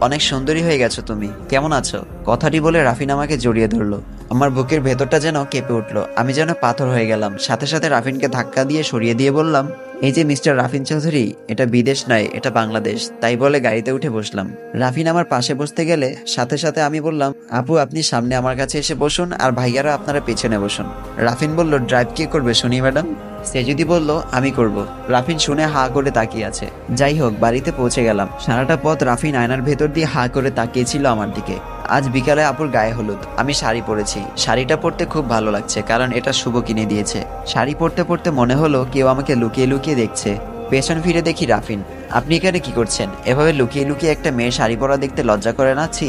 অনেক সুন্দরী হয়ে গেছো তুমি, কেমন আছো? কথাটি বলে রাফিন আমাকে জড়িয়ে ধরলো। আমার বুকের ভেতরটা যেন কেঁপে উঠলো, আমি যেন পাথর হয়ে গেলাম। সাথে সাথে রাফিনকে ধাক্কা দিয়ে সরিয়ে দিয়ে বললাম, এই যে মিস্টার রাফিন চৌধুরী, এটা বিদেশ নয়, এটা বাংলাদেশ। তাই বলে গাড়িতে উঠে বসলাম। রাফিন আমার পাশে বসতে গেলে সাথে সাথে আমি বললাম, আপু আপনি সামনে আমার কাছে এসে বসুন, আর ভাইয়ারা আপনারা পেছনে বসুন। রাফিন বলল, ড্রাইভ কে করবে শুনি ম্যাডাম? সে যদি বলল, আমি করব। রাফিন শুনে হা করে তাকিয়ে আছে। যাই হোক, বাড়িতে পৌঁছে গেলাম। সারাটা পথ রাফিন আয়নার ভেতর দিয়ে হা করে তাকিয়েছিল আমার দিকে। আজ বিকালে আপুর গায়ে হলুদ, আমি শাড়ি পরেছি। শাড়িটা পরতে খুব ভালো লাগছে, কারণ এটা শুভ কিনে দিয়েছে। শাড়ি পরতে পরতে মনে হলো কেউ আমাকে লুকিয়ে লুকিয়ে দেখছে। পেছন ফিরে দেখি রাফিন। আপনি এখানে কি করছেন? এভাবে লুকিয়ে লুকিয়ে একটা মেয়ের শাড়ি পরা দেখতে লজ্জা করে না? ছি।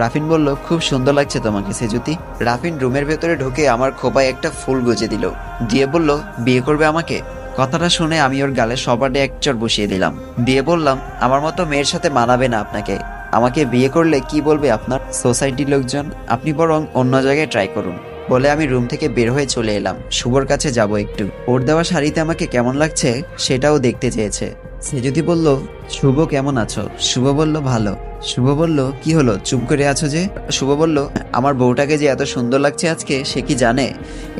রাফিন বলল, খুব সুন্দর লাগছে তোমাকে সেজুতি। রাফিন রুমের ভেতরে ঢুকে আমার খোপায় একটা ফুল গুজে দিল, দিয়ে বলল, বিয়ে করবে আমাকে? কথাটা শুনে আমি ওর গালে সপাটে এক চড় বসিয়ে দিলাম, দিয়ে বললাম, আমার মতো মেয়ের সাথে মানাবে না আপনাকে। আমাকে বিয়ে করলে কি বলবে আপনার সোসাইটির লোকজন? আপনি বরং অন্য জায়গায় ট্রাই করুন। বলে আমি রুম থেকে বের হয়ে চলে এলাম। শুভর কাছে যাব একটু। ওর দেওয়া শাড়িতে আমাকে কেমন লাগছে সেটাও দেখতে চেয়েছে। সে যদি বলল, শুভ কেমন আছো? শুভ বলল, ভালো। শুভ বলল, কি হলো চুপ করে আছো যে? শুভ বলল, আমার বউটাকে যে এত সুন্দর লাগছে আজকে সে কি জানে?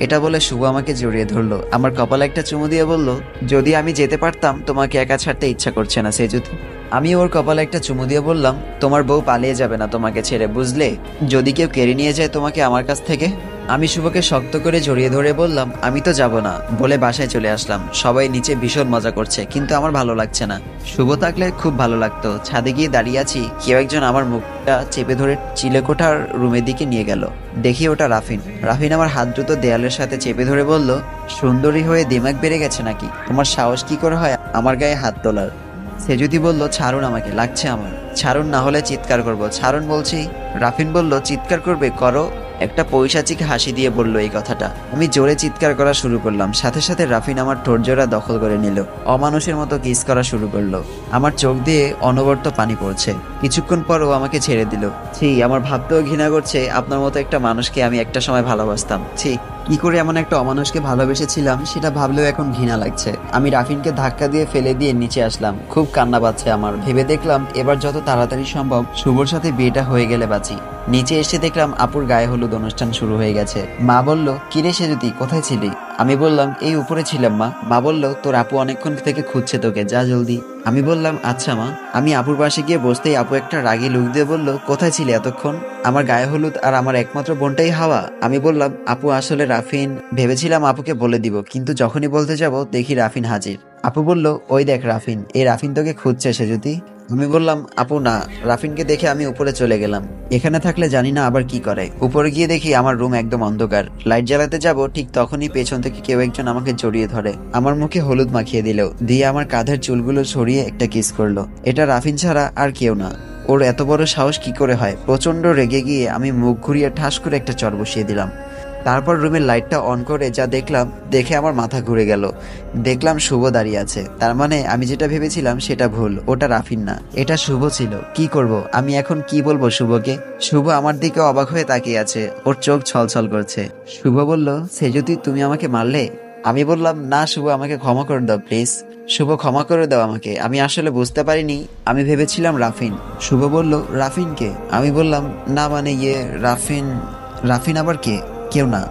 এটা বলে শুভ আমাকে জড়িয়ে ধরলো, আমার কপালে একটা চুমু দিয়ে বলল, যদি আমি যেতে পারতাম, তোমাকে একা ছাড়তে ইচ্ছা করছে না সে যদি। আমি ওর কপালে একটা চুমু দিয়ে বললাম, তোমার বউ পালিয়ে যাবে না তোমাকে ছেড়ে, বুঝলে? যদি কেউ কেড়ে নিয়ে যায় তোমাকে আমার কাছ থেকে। আমি শুভকে শক্ত করে জড়িয়ে ধরে বললাম, আমি তো যাব না। বলে বাসায় চলে আসলাম। সবাই নিচে ভীষণ মজা করছে, কিন্তু আমার ভালো লাগছে না। শুভ থাকলে খুব ভালো লাগতো। ছাদে গিয়ে দাঁড়িয়ে আছি, কেউ একজন আমার মুখটা চেপে ধরে চিলেকোঠার রুমের দিকে নিয়ে গেল। দেখি ওটা রাফিন। রাফিন আমার হাত দুটো দেয়ালের সাথে চেপে ধরে বলল, সুন্দরী হয়ে দিমাগ বেড়ে গেছে নাকি? তোমার সাহস কি করে হয় আমার গায়ে হাত তোলার? সে যদি বলল, ছাড়ুন আমাকে, লাগছে আমার। ছাড়ুন, না হলে চিৎকার করব। ছাড়ুন বলছি। রাফিন বলল, চিৎকার করবে, করো। একটা পৈশাচিক হাসি দিয়ে বলল এই কথাটা। আমি জোরে চিৎকার করা শুরু করলাম। সাথে সাথে রাফিন আমার ঠোঁটজোড়া দখল করে নিল, অমানুষের মতো কিস করা শুরু করলো। আমার চোখ দিয়ে অনবরত পানি পড়ছে। কিছুক্ষণ পর ও আমাকে ছেড়ে দিল। ছি, আমার ভাবতেও ঘৃণা করছে, আপনার মতো একটা মানুষকে আমি একটা সময় ভালোবাসতাম। ছি, কি করে এমন একটা অমানুষকে ভালোবেসেছিলাম সেটা ভাবলেও এখন ঘৃণা লাগছে। আমি রাফিনকে ধাক্কা দিয়ে ফেলে দিয়ে নিচে আসলাম। খুব কান্না পাচ্ছে আমার। ভেবে দেখলাম এবার যত তাড়াতাড়ি সম্ভব শুভর সাথে বিয়েটা হয়ে গেলে বাঁচি। নিচে এসে দেখলাম আপুর গায়ে হলুদ অনুষ্ঠান শুরু হয়ে গেছে। মা বলল, কিরে সেজুতি, কোথায় ছিলি? আমি বললাম, এই উপরে ছিলাম মা। মা বলল, তোর আপু অনেকক্ষণ থেকে খুঁজছে তোকে, যা জলদি। আমি বললাম, আচ্ছা মা। আমি আপুর পাশে গিয়ে বসতেই আপু একটা রাগী লুক দিয়ে বলল, কোথায় ছিলে এতক্ষণ? আমার গায়ে হলুদ আর আমার একমাত্র বোনটাই হাওয়া। আমি বললাম, আপু আসলে রাফিন। ভেবেছিলাম আপুকে বলে দিব, কিন্তু যখনই বলতে যাব দেখি রাফিন হাজির। আপু বলল, ওই দেখ রাফিন, এই রাফিন তোকে খুঁজছে সেজুতি। আমি বললাম, আপু না। রাফিনকে দেখে আমি উপরে চলে গেলাম। এখানে থাকলে জানি না আবার কি করে। উপরে গিয়ে দেখি আমার রুম একদম অন্ধকার। লাইট জ্বালাতে যাব ঠিক তখনই পেছন থেকে কেউ একজন আমাকে জড়িয়ে ধরে, আমার মুখে হলুদ মাখিয়ে দিল, দিয়ে আমার কাঁধের চুলগুলো সরিয়ে একটা কিস করলো। এটা রাফিন ছাড়া আর কেউ না। ওর এত বড় সাহস কি করে হয়? প্রচন্ড রেগে গিয়ে আমি মুখ ঘুরিয়ে ঠাস করে একটা চড় বসিয়ে দিলাম। তারপর রুমের লাইটটা অন করে যা দেখলাম, দেখে আমার মাথা ঘুরে গেল। দেখলাম শুভ দাঁড়িয়ে আছে। তার মানে আমি যেটা ভেবেছিলাম সেটা ভুল, ওটা রাফিন না, এটা শুভ ছিল। কি করব আমি এখন, কি বলবো শুভকে? শুভ আমার দিকে অবাক হয়ে তাকিয়ে আছে, ওর চোখ ছলছল করছে। শুভ বলল, সে যদি তুমি আমাকে মারলে? আমি বললাম, না শুভ, আমাকে ক্ষমা করে দাও প্লিজ। শুভ, ক্ষমা করে দাও আমাকে, আমি আসলে বুঝতে পারিনি, আমি ভেবেছিলাম রাফিন। শুভ বলল, রাফিনকে? আমি বললাম, না মানে ইয়ে রাফিন। রাফিন আবার কে? কেউ না।